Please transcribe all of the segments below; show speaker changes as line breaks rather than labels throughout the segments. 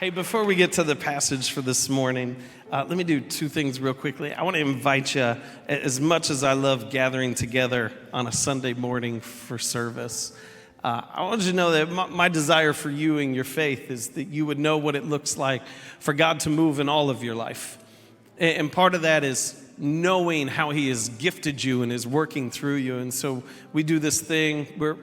Hey, before we get to the passage for this morning, let me do two things real quickly. I want to invite you, as much as I love gathering together on a Sunday morning for service, I want you to know that my desire for you and your faith is that you would know what it looks like for God to move in all of your life. And part of that is knowing how He has gifted you and is working through you. And so we do this thing, we're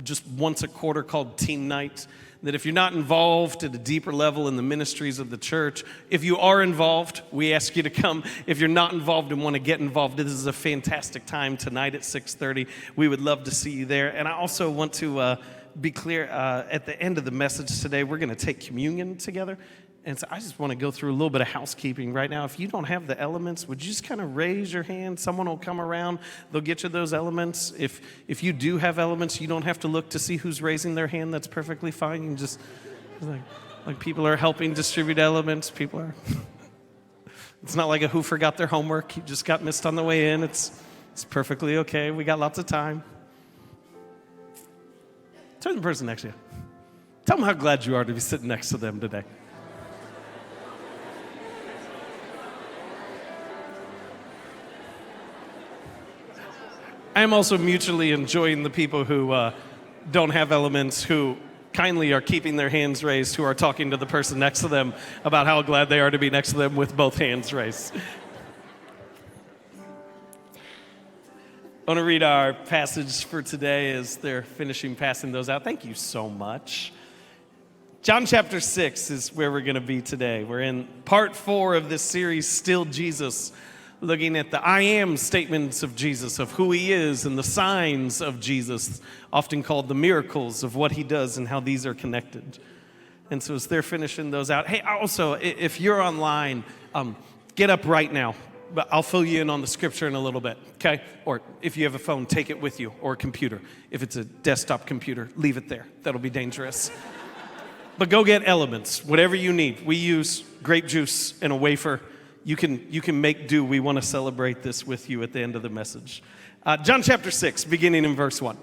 just once a quarter called Team Night, that if you're not involved at a deeper level in the ministries of the church, if you are involved, we ask you to come. If you're not involved and want to get involved, this is a fantastic time tonight at 6:30. We would love to see you there. And I also want to be clear, at the end of the message today, we're going to take communion together. And so I just want to go through a little bit of housekeeping right now. If you don't have the elements, would you just kind of raise your hand? Someone will come around. They'll get you those elements. If you do have elements, you don't have to look to see who's raising their hand. That's perfectly fine. You can just, like people are helping distribute elements. People are, it's not like a who forgot their homework. You just got missed on the way in. It's perfectly okay. We got lots of time. Turn to the person next to you. Tell them how glad you are to be sitting next to them today. I am also mutually enjoying the people who don't have elements, who kindly are keeping their hands raised, who are talking to the person next to them about how glad they are to be next to them with both hands raised. I want to read our passage for today as they're finishing passing those out. Thank you so much. John chapter 6 is where we're going to be today. We're in part 4 of this series, Still Jesus, looking at the I am statements of Jesus, of who He is, and the signs of Jesus, often called the miracles of what He does and how these are connected. And so as they're finishing those out, hey, also, if you're online, get up right now. But I'll fill you in on the scripture in a little bit, okay? Or if you have a phone, take it with you, or a computer. If it's a desktop computer, leave it there. That'll be dangerous. But go get elements, whatever you need. We use grape juice and a wafer. You can make do. We want to celebrate this with you at the end of the message. John chapter 6, beginning in verse 1.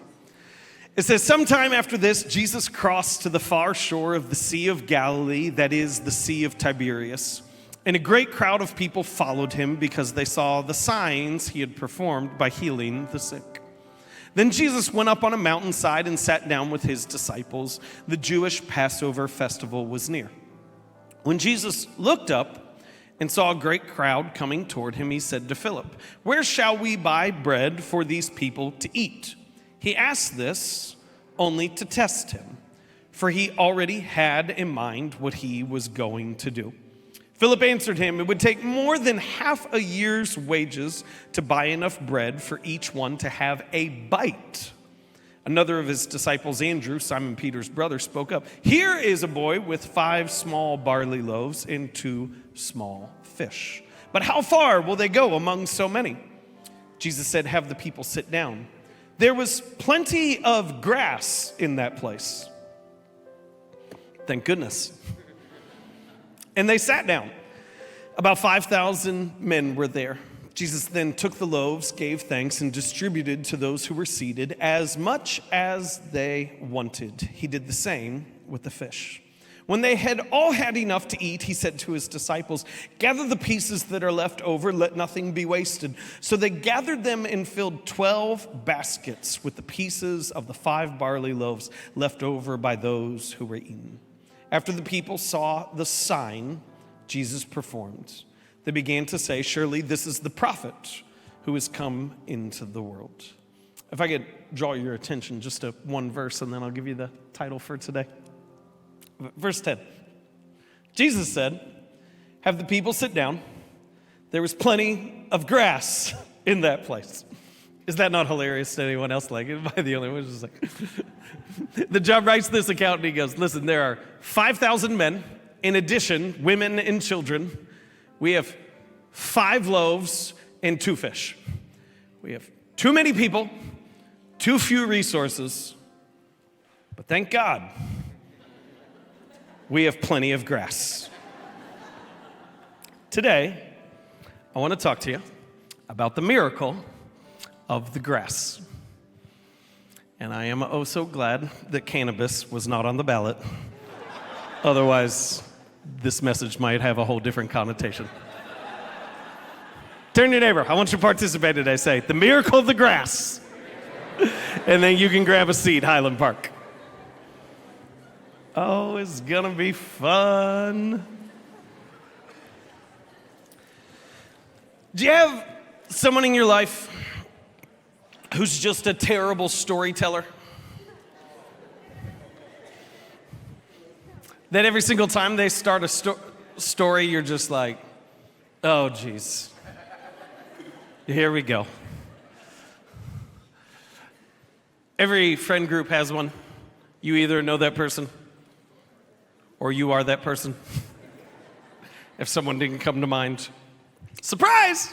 It says, sometime after this, Jesus crossed to the far shore of the Sea of Galilee, that is, the Sea of Tiberias. And a great crowd of people followed Him because they saw the signs He had performed by healing the sick. Then Jesus went up on a mountainside and sat down with His disciples. The Jewish Passover festival was near. When Jesus looked up and saw a great crowd coming toward Him, He said to Philip, "Where shall we buy bread for these people to eat?" He asked this only to test Him, for He already had in mind what He was going to do. Philip answered Him, "It would take more than half a year's wages to buy enough bread for each one to have a bite." Another of His disciples, Andrew, Simon Peter's brother, spoke up. "Here is a boy with 5 small barley loaves and 2 small fish. But how far will they go among so many?" Jesus said, "Have the people sit down." There was plenty of grass in that place. Thank goodness. And they sat down. About 5,000 men were there. Jesus then took the loaves, gave thanks, and distributed to those who were seated as much as they wanted. He did the same with the fish. When they had all had enough to eat, He said to His disciples, "Gather the pieces that are left over, let nothing be wasted." So they gathered them and filled 12 baskets with the pieces of the 5 barley loaves left over by those who were eaten. After the people saw the sign Jesus performed, they began to say, "Surely this is the prophet who has come into the world." If I could draw your attention just to one verse, and then I'll give you the title for today. Verse 10. Jesus said, "Have the people sit down." There was plenty of grass in that place. Is that not hilarious to anyone else? Like, am I the only one? Just like, the John writes this account and he goes, "Listen, there are 5,000 men. In addition, women and children. We have 5 loaves and 2 fish. We have too many people, too few resources. But thank God, we have plenty of grass." Today, I want to talk to you about the miracle of the grass. And I am oh so glad that cannabis was not on the ballot. Otherwise, this message might have a whole different connotation. Turn to your neighbor. I want you to participate today. Say, the miracle of the grass. And then you can grab a seat, Highland Park. Oh, it's going to be fun. Do you have someone in your life who's just a terrible storyteller? That every single time they start a story, you're just like, oh, geez. Here we go. Every friend group has one. You either know that person or you are that person. If someone didn't come to mind, surprise!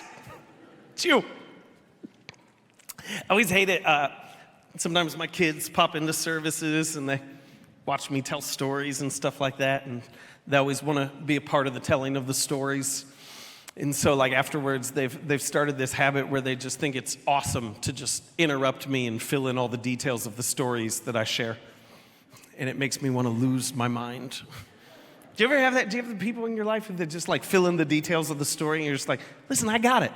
It's you. I always hate it. Sometimes my kids pop into services and they watch me tell stories and stuff like that, and they always want to be a part of the telling of the stories. And so, like, afterwards, they've started this habit where they just think it's awesome to just interrupt me and fill in all the details of the stories that I share. And it makes me want to lose my mind. Do you ever have that? Do you have the people in your life that just, like, fill in the details of the story, and you're just like, listen, I got it.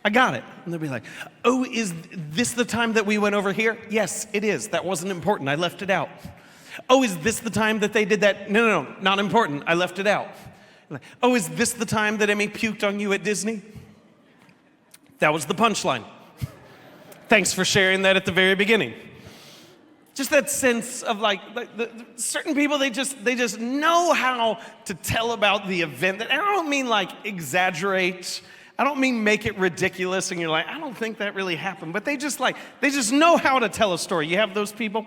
I got it. And they'll be like, oh, is this the time that we went over here? Yes, it is. That wasn't important. I left it out. Oh, is this the time that they did that? No, not important. I left it out. Like, oh, is this the time that Emmy puked on you at Disney? That was the punchline. Thanks for sharing that at the very beginning. Just that sense of like certain people, they just know how to tell about the event. And I don't mean like exaggerate. I don't mean make it ridiculous and you're like, I don't think that really happened. But they just know how to tell a story. You have those people?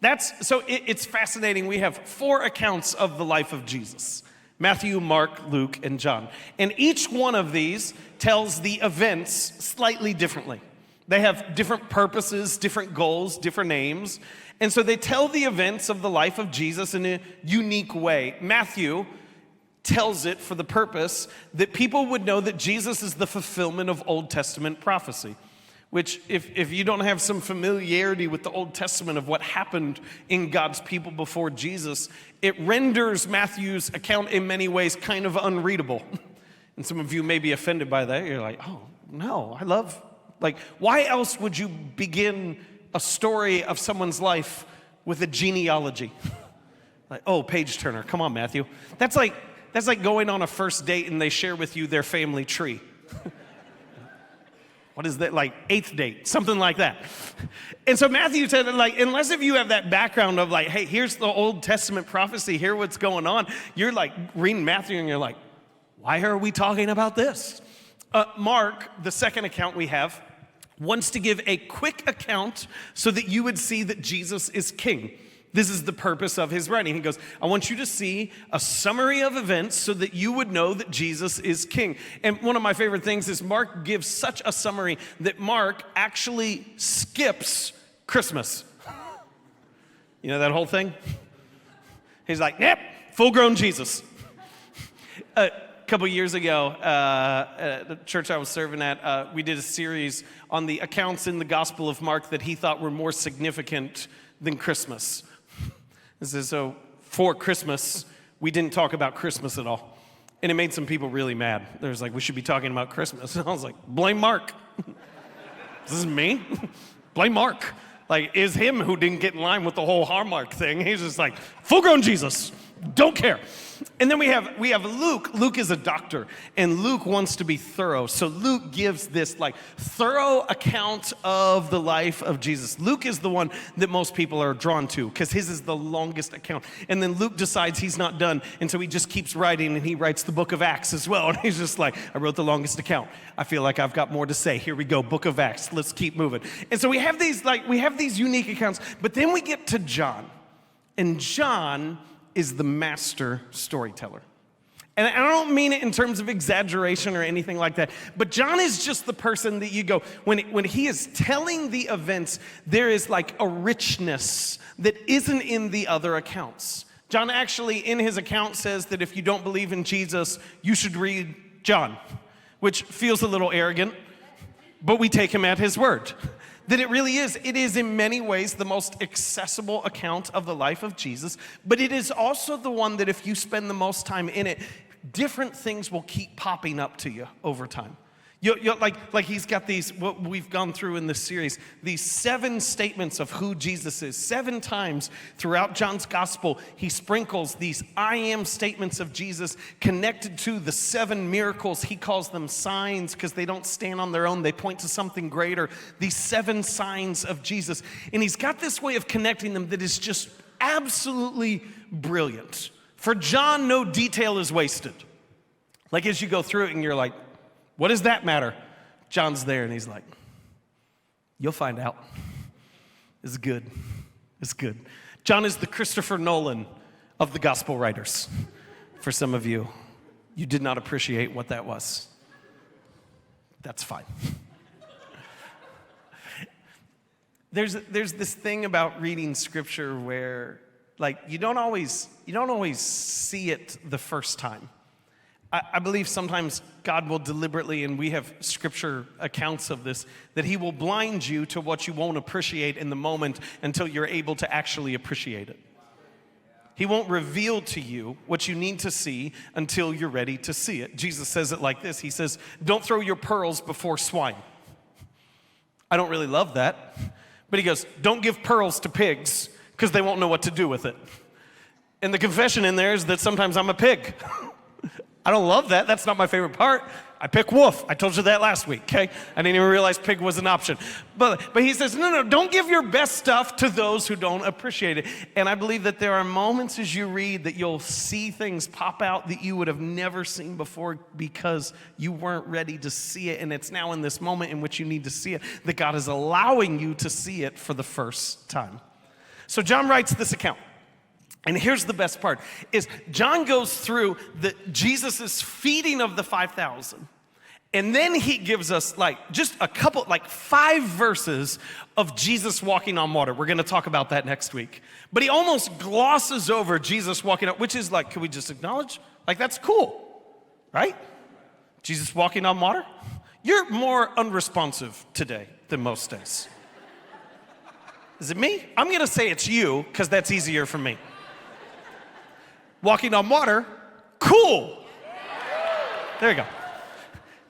It's fascinating. We have 4 accounts of the life of Jesus: Matthew, Mark, Luke, and John. And each one of these tells the events slightly differently. They have different purposes, different goals, different aims. And so they tell the events of the life of Jesus in a unique way. Matthew tells it for the purpose that people would know that Jesus is the fulfillment of Old Testament prophecy. Which, if you don't have some familiarity with the Old Testament of what happened in God's people before Jesus, it renders Matthew's account in many ways kind of unreadable. And some of you may be offended by that. You're like, oh, no, why else would you begin a story of someone's life with a genealogy? Like, oh, page turner, come on, Matthew. That's like going on a first date and they share with you their family tree. What is that, like 8th date, something like that. And so Matthew said, like, unless if you have that background of like, hey, here's the Old Testament prophecy, here's what's going on, you're like reading Matthew and you're like, why are we talking about this? Mark, the second account we have, wants to give a quick account so that you would see that Jesus is king. This is the purpose of his writing. He goes, I want you to see a summary of events so that you would know that Jesus is king. And one of my favorite things is Mark gives such a summary that Mark actually skips Christmas. You know that whole thing? He's like, yep, full-grown Jesus. A couple years ago, the church I was serving at, we did a series on the accounts in the Gospel of Mark that he thought were more significant than Christmas. So for Christmas, we didn't talk about Christmas at all. And it made some people really mad. They was like, we should be talking about Christmas. And I was like, blame Mark. This is me? Blame Mark. Like, it's him who didn't get in line with the whole Hallmark thing. He's just like, full-grown Jesus. Don't care. And then we have Luke. Luke is a doctor, and Luke wants to be thorough. So Luke gives this like thorough account of the life of Jesus. Luke is the one that most people are drawn to because his is the longest account. And then Luke decides he's not done, and so he just keeps writing, and he writes the book of Acts as well. And he's just like, I wrote the longest account. I feel like I've got more to say. Here we go, book of Acts. Let's keep moving. And so we have these unique accounts, but then we get to John, and John is the master storyteller. And I don't mean it in terms of exaggeration or anything like that, but John is just the person that you go, when he is telling the events, there is like a richness that isn't in the other accounts. John actually, in his account, says that if you don't believe in Jesus, you should read John, which feels a little arrogant, but we take him at his word. That it really is. It is in many ways the most accessible account of the life of Jesus, but it is also the one that if you spend the most time in it, different things will keep popping up to you over time. Like he's got these, what we've gone through in this series, these 7 statements of who Jesus is. 7 times throughout John's gospel, he sprinkles these I am statements of Jesus connected to the 7 miracles. He calls them signs because they don't stand on their own. They point to something greater. These 7 signs of Jesus. And he's got this way of connecting them that is just absolutely brilliant. For John, no detail is wasted. Like as you go through it and you're like, what does that matter? John's there and he's like, you'll find out. It's good. It's good. John is the Christopher Nolan of the gospel writers. For some of you, you did not appreciate what that was. That's fine. There's this thing about reading scripture where like you don't always see it the first time. I believe sometimes God will deliberately, and we have scripture accounts of this, that he will blind you to what you won't appreciate in the moment until you're able to actually appreciate it. He won't reveal to you what you need to see until you're ready to see it. Jesus says it like this. He says, don't throw your pearls before swine. I don't really love that. But he goes, don't give pearls to pigs because they won't know what to do with it. And the confession in there is that sometimes I'm a pig. I don't love that. That's not my favorite part. I pick wolf. I told you that last week, okay? I didn't even realize pig was an option. But he says, no, don't give your best stuff to those who don't appreciate it. And I believe that there are moments as you read that you'll see things pop out that you would have never seen before because you weren't ready to see it. And it's now in this moment in which you need to see it that God is allowing you to see it for the first time. So John writes this account. And here's the best part, is John goes through Jesus' feeding of the 5,000. And then he gives us just a couple, 5 verses of Jesus walking on water. We're going to talk about that next week. But he almost glosses over Jesus walking on, which is can we just acknowledge? That's cool, right? Jesus walking on water. You're more unresponsive today than most days. Is it me? I'm going to say it's you because that's easier for me. Walking on water, cool. There you go.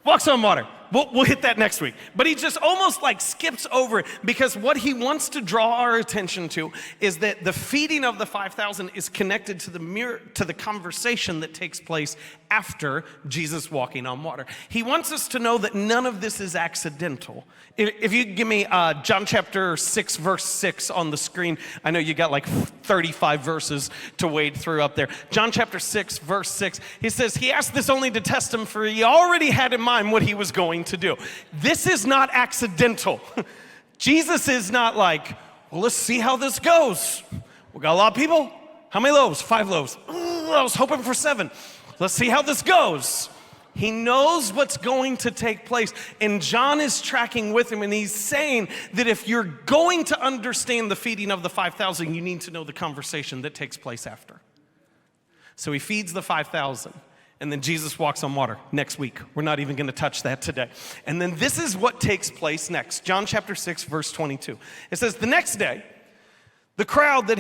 Walks on water. We'll hit that next week. But he just almost skips over it because what he wants to draw our attention to is that the feeding of the 5,000 is connected to the conversation that takes place after Jesus walking on water. He wants us to know that none of this is accidental. If you give me John chapter 6, verse 6 on the screen, I know you got 35 verses to wade through up there. John chapter 6, verse 6, he says, he asked this only to test him, for he already had in mind what he was going to do. This is not accidental. Jesus is not well, let's see how this goes. We got a lot of people. How many loaves? 5 loaves. Ooh, I was hoping for 7. Let's see how this goes. He knows what's going to take place, and John is tracking with him, and he's saying that if you're going to understand the feeding of the 5,000, you need to know the conversation that takes place after. So he feeds the 5,000, and then Jesus walks on water next week. We're not even going to touch that today. And then this is what takes place next. John chapter 6, verse 22. It says, the next day, the crowd that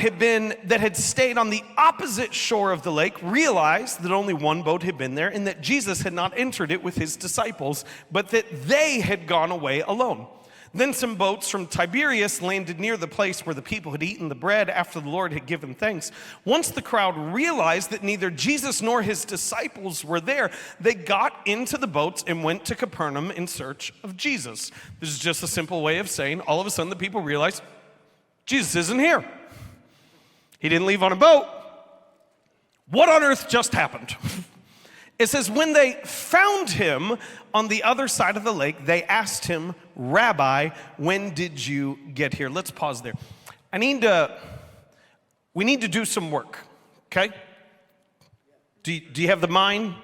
had stayed on the opposite shore of the lake realized that only one boat had been there and that Jesus had not entered it with his disciples, but that they had gone away alone. Then some boats from Tiberias landed near the place where the people had eaten the bread after the Lord had given thanks. Once the crowd realized that neither Jesus nor his disciples were there, they got into the boats and went to Capernaum in search of Jesus. This is just a simple way of saying all of a sudden the people realized Jesus isn't here. He didn't leave on a boat. What on earth just happened? It says, when they found him on the other side of the lake, they asked him, Rabbi, when did you get here? Let's pause there. We need to do some work, okay? Do you have the mind,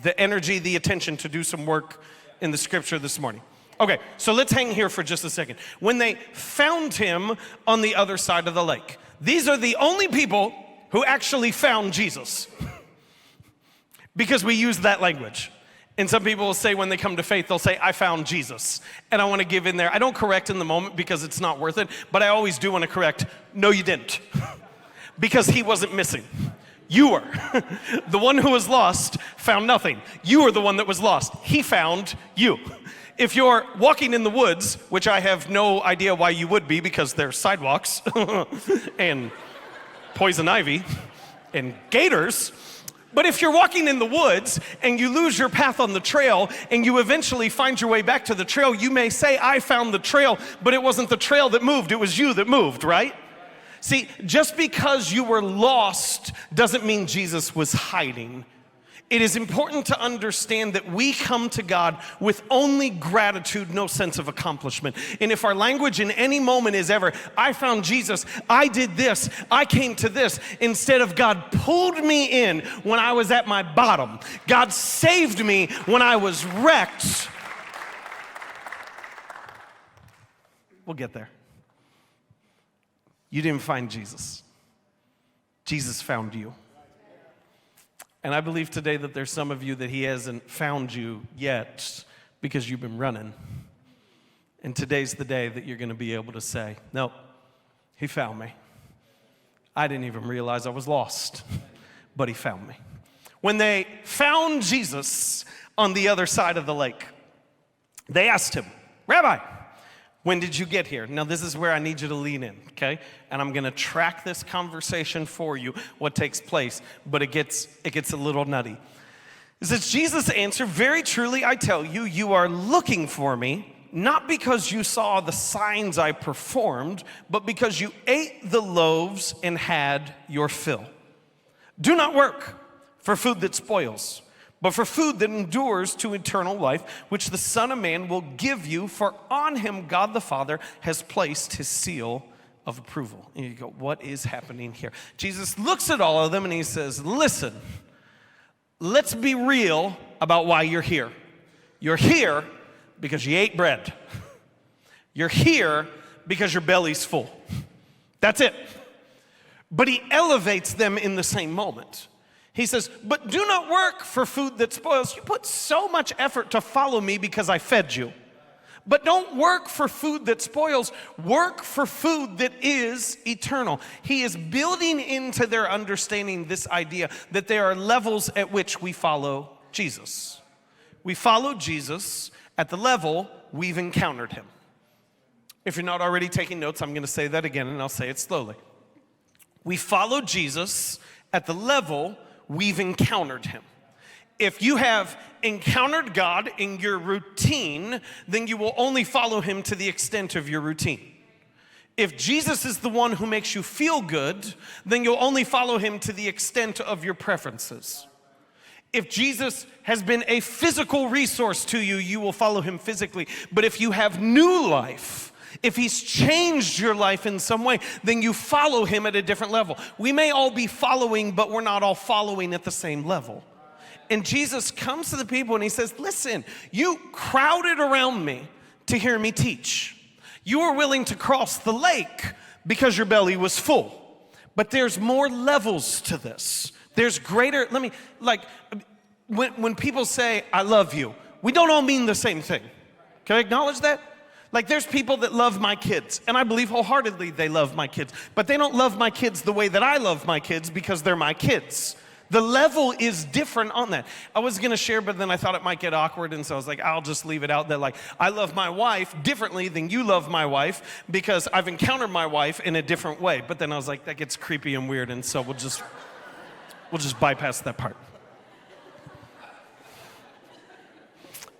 the energy, the attention to do some work in the scripture this morning? Okay, so let's hang here for just a second. When they found him on the other side of the lake, these are the only people who actually found Jesus. Because we use that language. And some people will say when they come to faith, they'll say, I found Jesus. And I want to give in there. I don't correct in the moment because it's not worth it, but I always do want to correct, no, you didn't. Because he wasn't missing. You were. The one who was lost found nothing. You were the one that was lost. He found you. If you're walking in the woods, which I have no idea why you would be because there's sidewalks and poison ivy and gators, but if you're walking in the woods and you lose your path on the trail and you eventually find your way back to the trail, you may say, I found the trail, but it wasn't the trail that moved, it was you that moved, right? See, just because you were lost doesn't mean Jesus was hiding. It is important to understand that we come to God with only gratitude, no sense of accomplishment. And if our language in any moment is ever, I found Jesus, I did this, I came to this, instead of God pulled me in when I was at my bottom, God saved me when I was wrecked. We'll get there. You didn't find Jesus. Jesus found you. And I believe today that there's some of you that he hasn't found you yet because you've been running. And today's the day that you're going to be able to say, no, he found me. I didn't even realize I was lost, but he found me. When they found Jesus on the other side of the lake, they asked him, Rabbi, when did you get here? Now, this is where I need you to lean in, okay? And I'm going to track this conversation for you, what takes place, but it gets a little nutty. It says, Jesus answered, very truly I tell you, you are looking for me, not because you saw the signs I performed, but because you ate the loaves and had your fill. Do not work for food that spoils, but for food that endures to eternal life, which the Son of Man will give you, for on him God the Father has placed his seal of approval. And you go, what is happening here? Jesus looks at all of them and he says, listen, let's be real about why you're here. You're here because you ate bread. You're here because your belly's full. That's it. But he elevates them in the same moment. He says, but do not work for food that spoils. You put so much effort to follow me because I fed you. But don't work for food that spoils. Work for food that is eternal. He is building into their understanding this idea that there are levels at which we follow Jesus. We follow Jesus at the level we've encountered him. If you're not already taking notes, I'm going to say that again, and I'll say it slowly. We follow Jesus at the level we've encountered him. If you have encountered God in your routine, then you will only follow him to the extent of your routine. If Jesus is the one who makes you feel good, then you'll only follow him to the extent of your preferences. If Jesus has been a physical resource to you, you will follow him physically. But if you have new life, if he's changed your life in some way, then you follow him at a different level. We may all be following, but we're not all following at the same level. And Jesus comes to the people and he says, listen, you crowded around me to hear me teach. You were willing to cross the lake because your belly was full. But there's more levels to this. There's greater, when people say, I love you, we don't all mean the same thing. Can I acknowledge that? Like there's people that love my kids, and I believe wholeheartedly they love my kids, but they don't love my kids the way that I love my kids because they're my kids. The level is different on that. I was gonna share, but then I thought it might get awkward, and so I was like, I'll just leave it out that like, I love my wife differently than you love my wife because I've encountered my wife in a different way. But then I was like, that gets creepy and weird, and so we'll just bypass that part.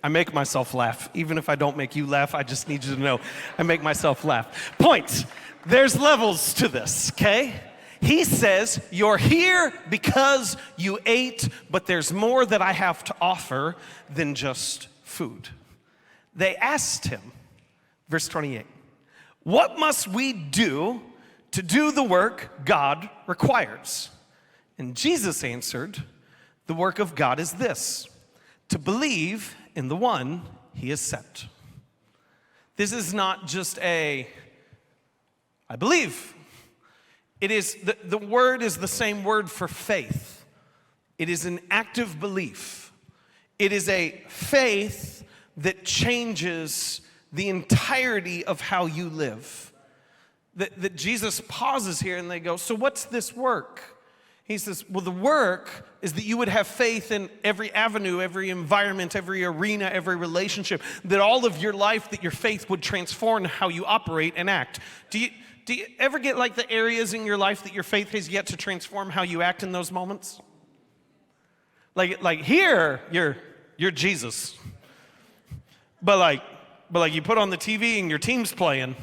I make myself laugh. Even if I don't make you laugh, I just need you to know I make myself laugh. Point, there's levels to this, okay? He says, you're here because you ate, but there's more that I have to offer than just food. They asked him, verse 28, what must we do to do the work God requires? And Jesus answered, the work of God is this, to believe in the one he has sent. This is not just I believe. It is, the word is the same word for faith. It is an active belief. It is a faith that changes the entirety of how you live. That Jesus pauses here and they go, so what's this work? He says, well, the work is that you would have faith in every avenue, every environment, every arena, every relationship, that all of your life, that your faith would transform how you operate and act. Do you ever get like the areas in your life that your faith has yet to transform how you act in those moments? Like here, you're Jesus. But like you put on the TV and your team's playing.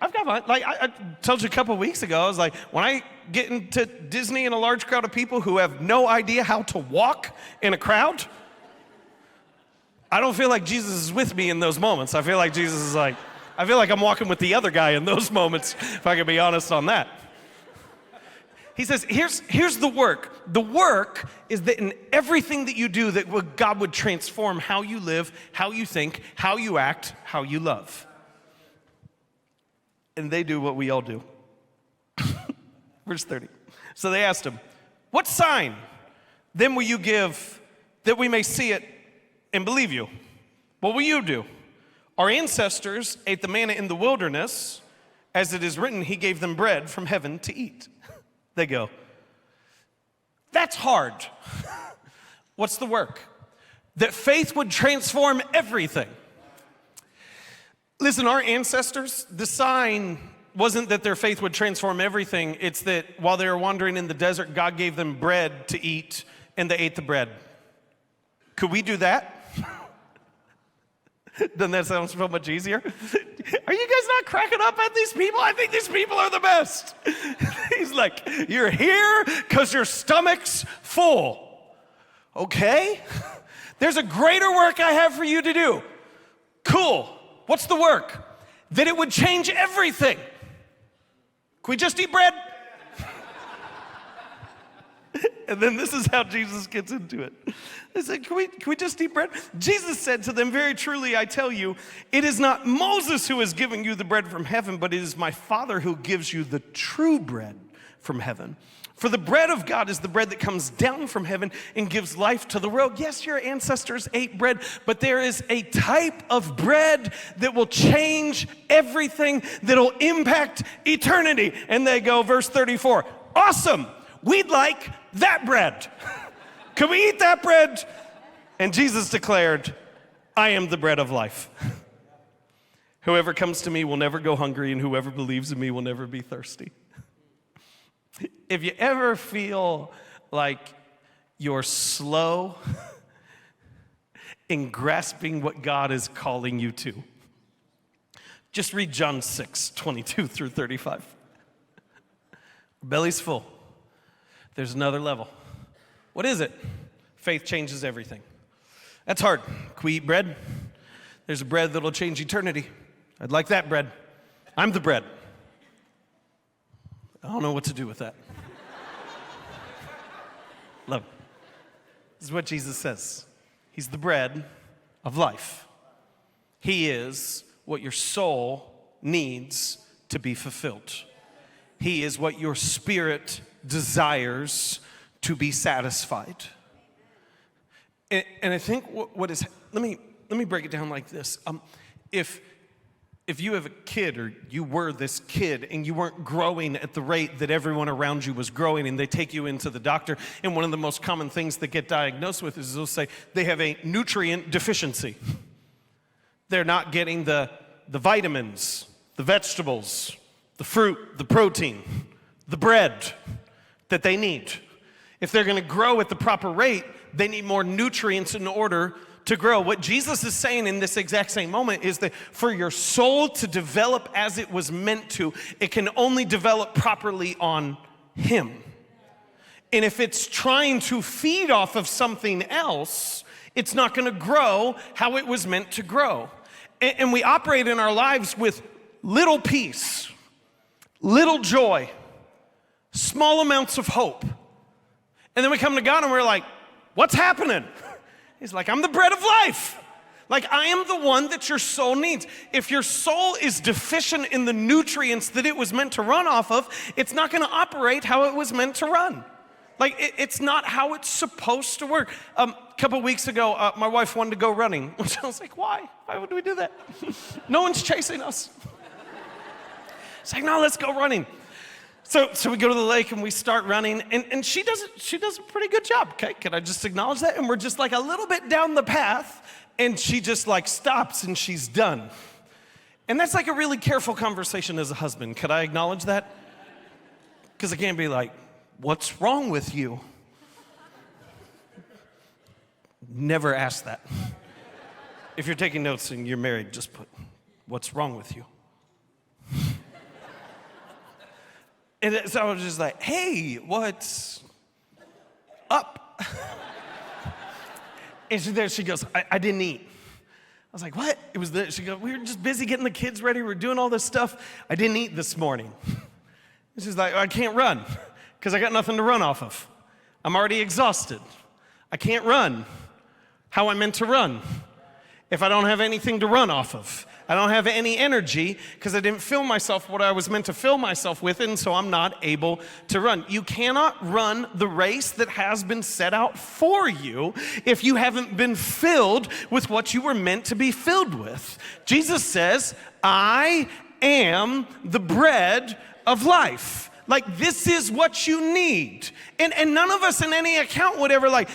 I've got mine. Like I told you a couple weeks ago, I was like, when I get into Disney and a large crowd of people who have no idea how to walk in a crowd, I don't feel like Jesus is with me in those moments. I feel like Jesus is like, I feel like I'm walking with the other guy in those moments, if I can be honest on that. He says, here's the work. The work is that in everything that you do, that God would transform how you live, how you think, how you act, how you love. And they do what we all do. Verse 30. So they asked him, what sign then will you give that we may see it and believe you? What will you do? Our ancestors ate the manna in the wilderness. As it is written, he gave them bread from heaven to eat. They go, that's hard. What's the work? That faith would transform everything. Listen, our ancestors, the sign wasn't that their faith would transform everything. It's that while they were wandering in the desert, God gave them bread to eat, and they ate the bread. Could we do that? Doesn't that sound so much easier? Are you guys not cracking up at these people? I think these people are the best. He's like, you're here because your stomach's full. Okay? There's a greater work I have for you to do. Cool. What's the work? That it would change everything. Can we just eat bread? And then this is how Jesus gets into it. They said, can we just eat bread? Jesus said to them, very truly, I tell you, it is not Moses who is giving you the bread from heaven, but it is my Father who gives you the true bread from heaven. For the bread of God is the bread that comes down from heaven and gives life to the world. Yes, your ancestors ate bread, but there is a type of bread that will change everything, that'll impact eternity. And they go, verse 34, awesome. We'd like that bread. Can we eat that bread? And Jesus declared, I am the bread of life. Whoever comes to me will never go hungry, and whoever believes in me will never be thirsty. If you ever feel like you're slow in grasping what God is calling you to, just read John 6, 22 through 35. Belly's full. There's another level. What is it? Faith changes everything. That's hard. Can we eat bread? There's a bread that'll change eternity. I'd like that bread. I'm the bread. I don't know what to do with that. Love. This is what Jesus says. He's the bread of life. He is what your soul needs to be fulfilled. He is what your spirit desires to be satisfied. And I think what is, let me break it down like this. If you have a kid, or you were this kid and you weren't growing at the rate that everyone around you was growing, and they take you into the doctor, and one of the most common things that get diagnosed with is they'll say they have a nutrient deficiency. They're not getting the vitamins, the vegetables, the fruit, the protein, the bread that they need. If they're going to grow at the proper rate, they need more nutrients in order to grow. What Jesus is saying in this exact same moment is that for your soul to develop as it was meant to, it can only develop properly on Him. And if it's trying to feed off of something else, it's not going to grow how it was meant to grow. And we operate in our lives with little peace, little joy, small amounts of hope. And then we come to God and we're like, what's happening? He's like, I'm the bread of life. Like, I am the one that your soul needs. If your soul is deficient in the nutrients that it was meant to run off of, it's not going to operate how it was meant to run. Like, it's not how it's supposed to work. A couple weeks ago, my wife wanted to go running. I was like, why? Why would we do that? No one's chasing us. It's like, no, let's go running. So we go to the lake and we start running, and she does a pretty good job, okay? Can I just acknowledge that? And we're just like a little bit down the path, and she just like stops and she's done. And that's like a really careful conversation as a husband. Could I acknowledge that? Because I can't be like, what's wrong with you? Never ask that. If you're taking notes and you're married, just put, what's wrong with you? And so I was just like, hey, what's up? And she goes, I didn't eat. I was like, what? She goes, we were just busy getting the kids ready. We're doing all this stuff. I didn't eat this morning. And she's like, I can't run because I got nothing to run off of. I'm already exhausted. I can't run how I'm meant to run if I don't have anything to run off of. I don't have any energy because I didn't fill myself what I was meant to fill myself with, and so I'm not able to run. You cannot run the race that has been set out for you if you haven't been filled with what you were meant to be filled with. Jesus says, I am the bread of life. Like, this is what you need. And none of us in any account would ever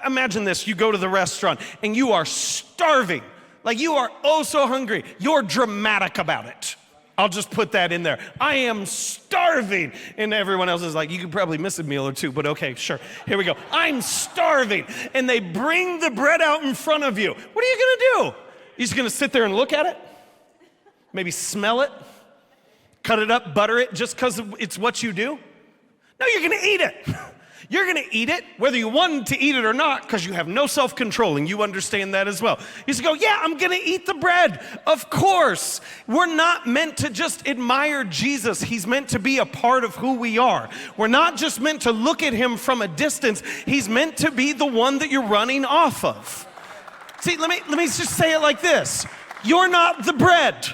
imagine this, you go to the restaurant and you are starving. Like, you are oh so hungry. You're dramatic about it. I'll just put that in there. I am starving. And everyone else is like, you could probably miss a meal or two, but okay, sure. Here we go. I'm starving. And they bring the bread out in front of you. What are you gonna do? You're just gonna sit there and look at it? Maybe smell it? Cut it up, butter it, just because it's what you do? No, you're gonna eat it. You're gonna eat it, whether you want to eat it or not, because you have no self-control, and you understand that as well. You just go, yeah, I'm gonna eat the bread. Of course. We're not meant to just admire Jesus. He's meant to be a part of who we are. We're not just meant to look at him from a distance. He's meant to be the one that you're running off of. See, let me just say it like this. You're not the bread.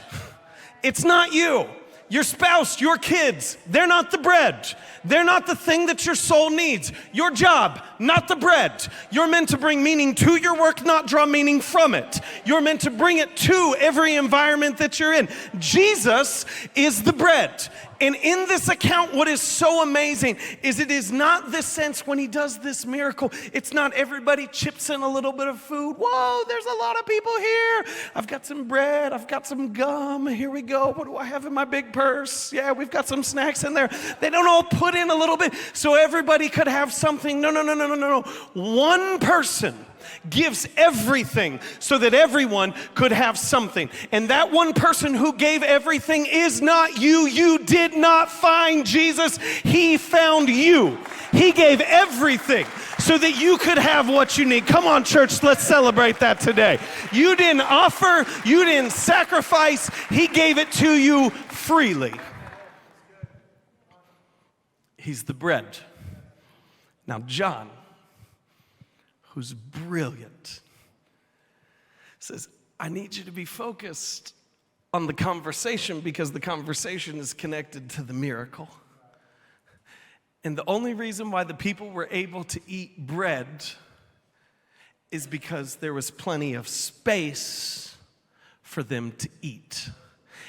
It's not you. Your spouse, your kids, they're not the bread. They're not the thing that your soul needs. Your job, not the bread. You're meant to bring meaning to your work, not draw meaning from it. You're meant to bring it to every environment that you're in. Jesus is the bread. And in this account, what is so amazing is it is not this sense when he does this miracle, it's not everybody chips in a little bit of food. Whoa, there's a lot of people here. I've got some bread, I've got some gum. Here we go. What do I have in my big purse? Yeah, we've got some snacks in there. They don't all put in a little bit so everybody could have something. No. One person gives everything so that everyone could have something. And that one person who gave everything is not you. You did not find Jesus. He found you. He gave everything so that you could have what you need. Come on, church, let's celebrate that today. You didn't offer, you didn't sacrifice. He gave it to you freely. He's the bread. Now, John, who's brilliant, says, I need you to be focused on the conversation because the conversation is connected to the miracle. And the only reason why the people were able to eat bread is because there was plenty of space for them to eat.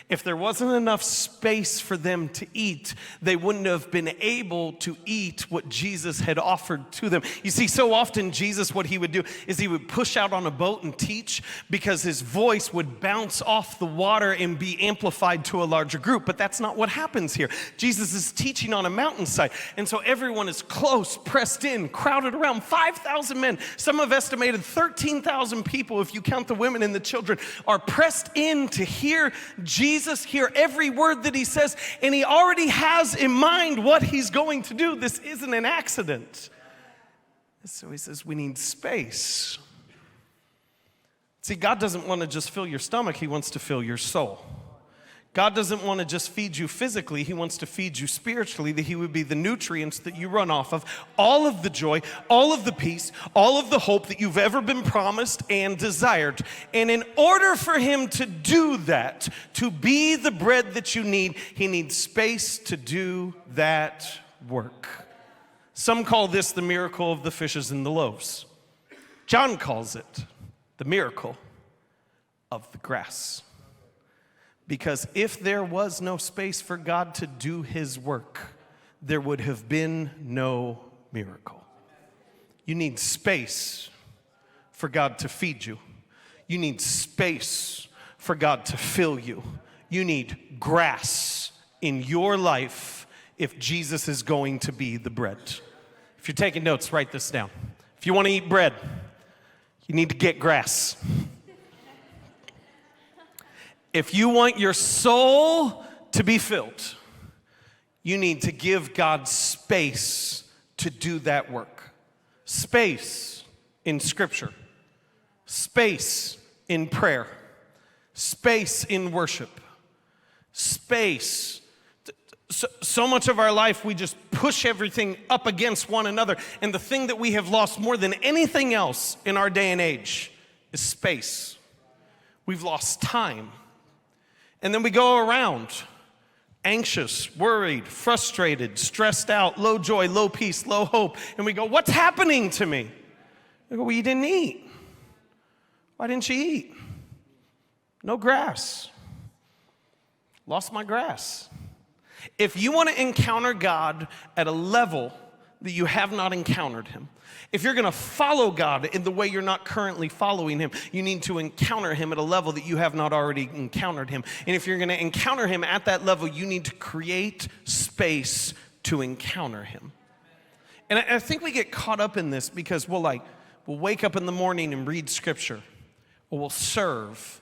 If there wasn't enough space for them to eat, they wouldn't have been able to eat what Jesus had offered to them. You see, so often Jesus, what he would do is he would push out on a boat and teach because his voice would bounce off the water and be amplified to a larger group. But that's not what happens here. Jesus is teaching on a mountainside. And so everyone is close, pressed in, crowded around. 5,000 men, some have estimated 13,000 people, if you count the women and the children, are pressed in to hear Jesus hear every word that he says, and he already has in mind what he's going to do. This isn't an accident. So he says, we need space. See, God doesn't want to just fill your stomach, he wants to fill your soul. God doesn't want to just feed you physically, he wants to feed you spiritually, that he would be the nutrients that you run off of, all of the joy, all of the peace, all of the hope that you've ever been promised and desired. And in order for him to do that, to be the bread that you need, he needs space to do that work. Some call this the miracle of the fishes and the loaves. John calls it the miracle of the grass. Because if there was no space for God to do his work, there would have been no miracle. You need space for God to feed you. You need space for God to fill you. You need grass in your life if Jesus is going to be the bread. If you're taking notes, write this down. If you want to eat bread, you need to get grass. If you want your soul to be filled, you need to give God space to do that work. Space in Scripture. Space in prayer. Space in worship. Space. So much of our life, we just push everything up against one another. And the thing that we have lost more than anything else in our day and age is space. We've lost time. And then we go around anxious, worried, frustrated, stressed out, low joy, low peace, low hope. And we go, what's happening to me? We go, well, you didn't eat. Why didn't you eat? No grass. Lost my grass. If you want to encounter God at a level that you have not encountered him, if you're going to follow God in the way you're not currently following him, you need to encounter him at a level that you have not already encountered him. And if you're going to encounter him at that level, you need to create space to encounter him. And I think we get caught up in this because we'll wake up in the morning and read scripture, or we'll serve,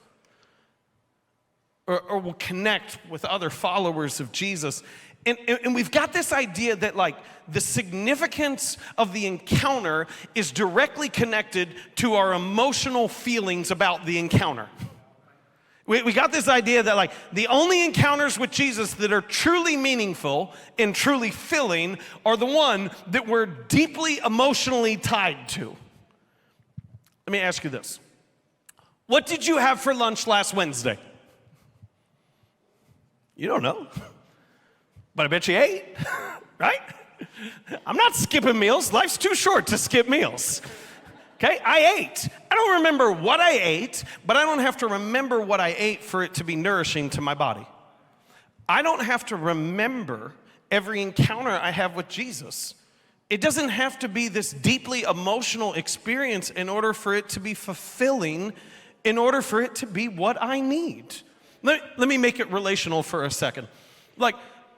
or we'll connect with other followers of Jesus. And we've got this idea that the significance of the encounter is directly connected to our emotional feelings about the encounter. We got this idea that the only encounters with Jesus that are truly meaningful and truly filling are the one that we're deeply emotionally tied to. Let me ask you this. What did you have for lunch last Wednesday? You don't know. But I bet you ate, right? I'm not skipping meals. Life's too short to skip meals. Okay, I ate. I don't remember what I ate, but I don't have to remember what I ate for it to be nourishing to my body. I don't have to remember every encounter I have with Jesus. It doesn't have to be this deeply emotional experience in order for it to be fulfilling, in order for it to be what I need. Let me make it relational for a second.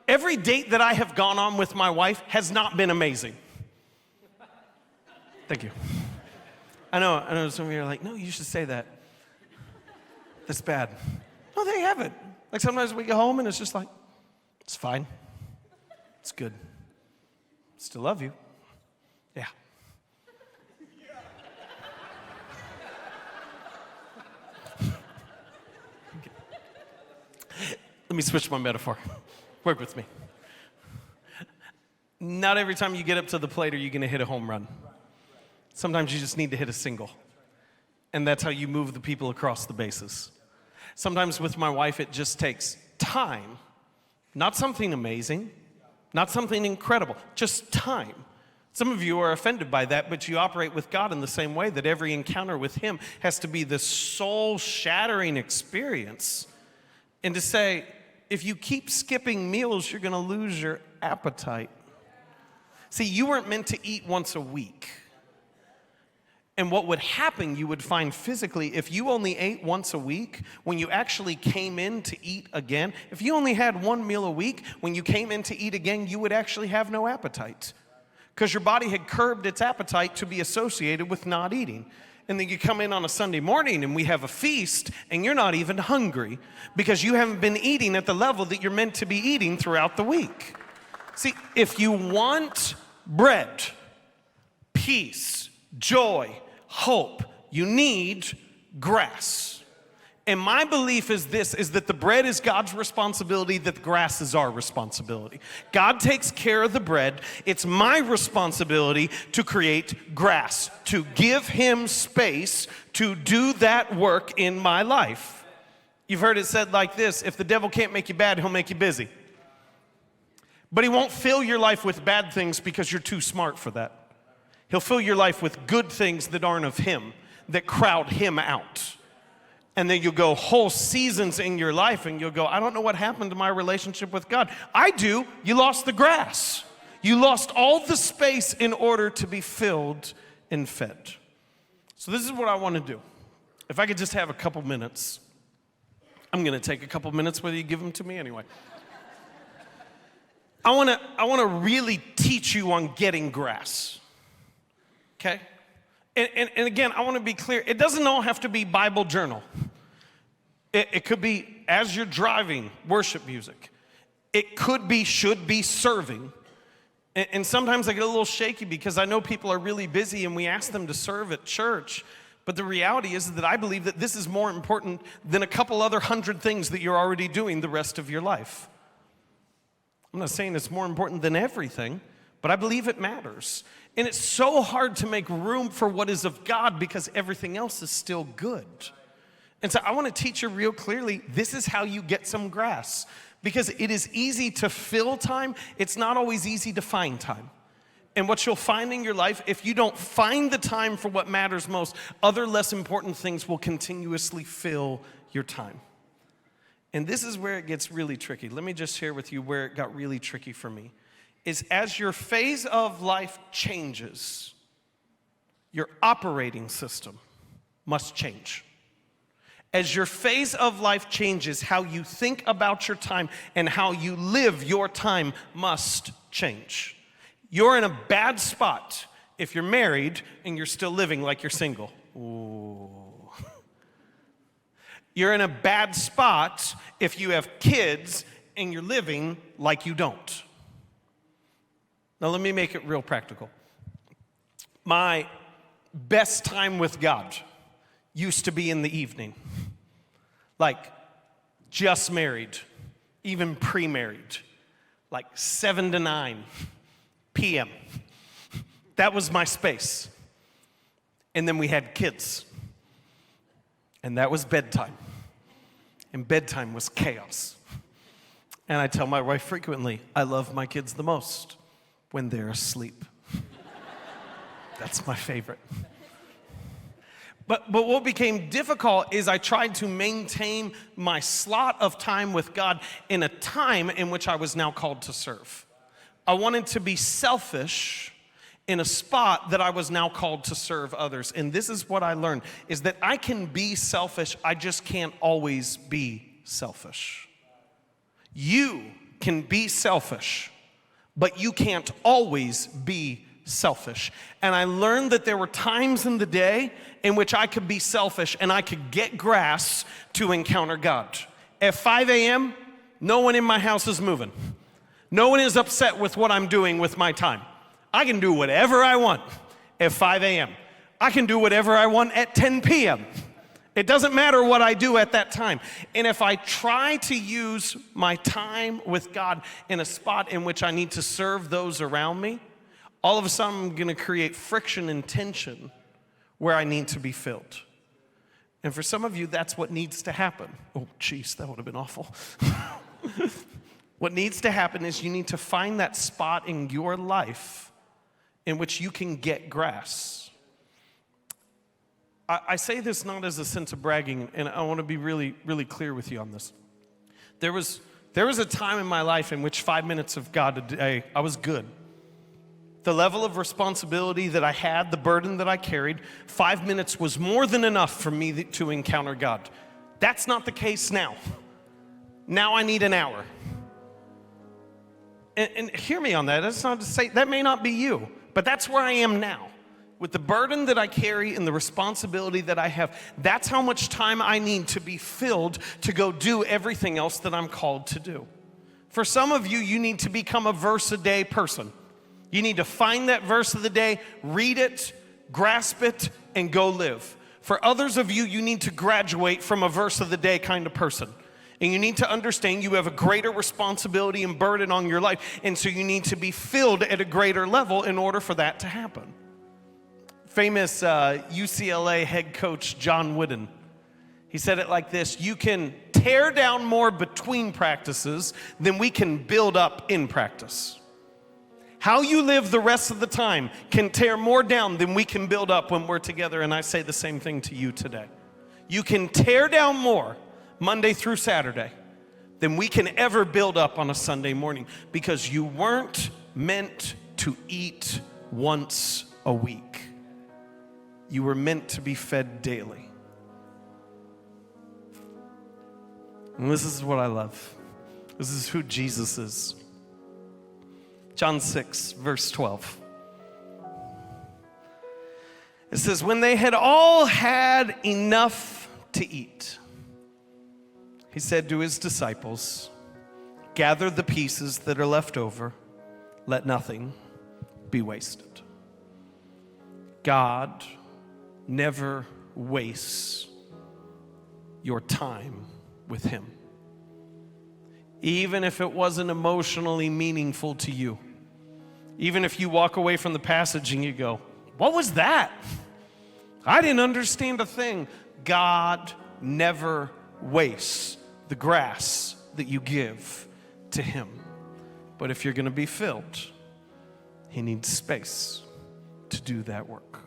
Every date that I have gone on with my wife has not been amazing. Thank you. I know some of you are like, no, you should say that. That's bad. No, they haven't. Sometimes we go home and it's just it's fine. It's good. Still love you. Yeah. Let me switch my metaphor. Work with me. Not every time you get up to the plate are you going to hit a home run. Sometimes you just need to hit a single. And that's how you move the people across the bases. Sometimes with my wife, it just takes time. Not something amazing, not something incredible, just time. Some of you are offended by that, but you operate with God in the same way that every encounter with him has to be this soul-shattering experience. And to say, if you keep skipping meals, you're going to lose your appetite. See, you weren't meant to eat once a week. And what would happen, you would find physically, if you only ate once a week, when you actually came in to eat again, if you only had one meal a week, when you came in to eat again, you would actually have no appetite. Because your body had curbed its appetite to be associated with not eating. And then you come in on a Sunday morning and we have a feast and you're not even hungry because you haven't been eating at the level that you're meant to be eating throughout the week. See, if you want bread, peace, joy, hope, you need grass. And my belief is this, is that the bread is God's responsibility, that the grass is our responsibility. God takes care of the bread. It's my responsibility to create grass, to give him space to do that work in my life. You've heard it said like this, if the devil can't make you bad, he'll make you busy. But he won't fill your life with bad things because you're too smart for that. He'll fill your life with good things that aren't of him, that crowd him out. And then you'll go whole seasons in your life and you'll go, I don't know what happened to my relationship with God. I do. You lost the grass. You lost all the space in order to be filled and fed. So this is what I want to do. If I could just have a couple minutes. I'm going to take a couple minutes whether you give them to me anyway. I want to really teach you on getting grass. Okay? And again, I want to be clear. It doesn't all have to be Bible journal. It could be as you're driving, worship music. It could be, should be serving. And sometimes I get a little shaky because I know people are really busy and we ask them to serve at church. But the reality is that I believe that this is more important than a couple other 100 things that you're already doing the rest of your life. I'm not saying it's more important than everything, but I believe it matters. And it's so hard to make room for what is of God because everything else is still good. And so I want to teach you real clearly, this is how you get some grass. Because it is easy to fill time, it's not always easy to find time. And what you'll find in your life, if you don't find the time for what matters most, other less important things will continuously fill your time. And this is where it gets really tricky. Let me just share with you where it got really tricky for me. Is as your phase of life changes, your operating system must change. As your phase of life changes, how you think about your time and how you live your time must change. You're in a bad spot if you're married and you're still living like you're single. Ooh. You're in a bad spot if you have kids and you're living like you don't. Now let me make it real practical. My best time with God used to be in the evening. Like just married, even pre-married, like 7 to 9 p.m. That was my space. And then we had kids. And that was bedtime. And bedtime was chaos. And I tell my wife frequently, I love my kids the most when they're asleep. That's my favorite. But what became difficult is I tried to maintain my slot of time with God in a time in which I was now called to serve. I wanted to be selfish in a spot that I was now called to serve others. And this is what I learned, is that I can be selfish, I just can't always be selfish. You can be selfish, but you can't always be selfish. And I learned that there were times in the day in which I could be selfish and I could get grass to encounter God. At 5 a.m., no one in my house is moving. No one is upset with what I'm doing with my time. I can do whatever I want at 5 a.m. I can do whatever I want at 10 p.m. It doesn't matter what I do at that time. And if I try to use my time with God in a spot in which I need to serve those around me, all of a sudden I'm going to create friction and tension where I need to be filled. And for some of you, that's what needs to happen. Oh, geez, that would have been awful. What needs to happen is you need to find that spot in your life in which you can get grass. I say this not as a sense of bragging, and I want to be really, really clear with you on this. There was a time in my life in which 5 minutes of God a day, I was good. The level of responsibility that I had, the burden that I carried, 5 minutes was more than enough for me to encounter God. That's not the case now. Now I need an hour. And hear me on that. That's not to say, that may not be you, but that's where I am now. With the burden that I carry and the responsibility that I have, that's how much time I need to be filled to go do everything else that I'm called to do. For some of you, you need to become a verse a day person. You need to find that verse of the day, read it, grasp it, and go live. For others of you, you need to graduate from a verse of the day kind of person. And you need to understand you have a greater responsibility and burden on your life. And so you need to be filled at a greater level in order for that to happen. Famous UCLA head coach John Wooden, He said it like this: you can tear down more between practices than we can build up in practice. How you live the rest of the time can tear more down than we can build up when we're together, and I say the same thing to you today. You can tear down more Monday through Saturday than we can ever build up on a Sunday morning, because you weren't meant to eat once a week. You were meant to be fed daily. And this is what I love. This is who Jesus is. John 6, verse 12. It says, when they had all had enough to eat, he said to his disciples, gather the pieces that are left over, let nothing be wasted. God never wastes your time with him. Even if it wasn't emotionally meaningful to you. Even if you walk away from the passage and you go, what was that? I didn't understand a thing. God never wastes the grass that you give to him. But if you're going to be filled, he needs space to do that work.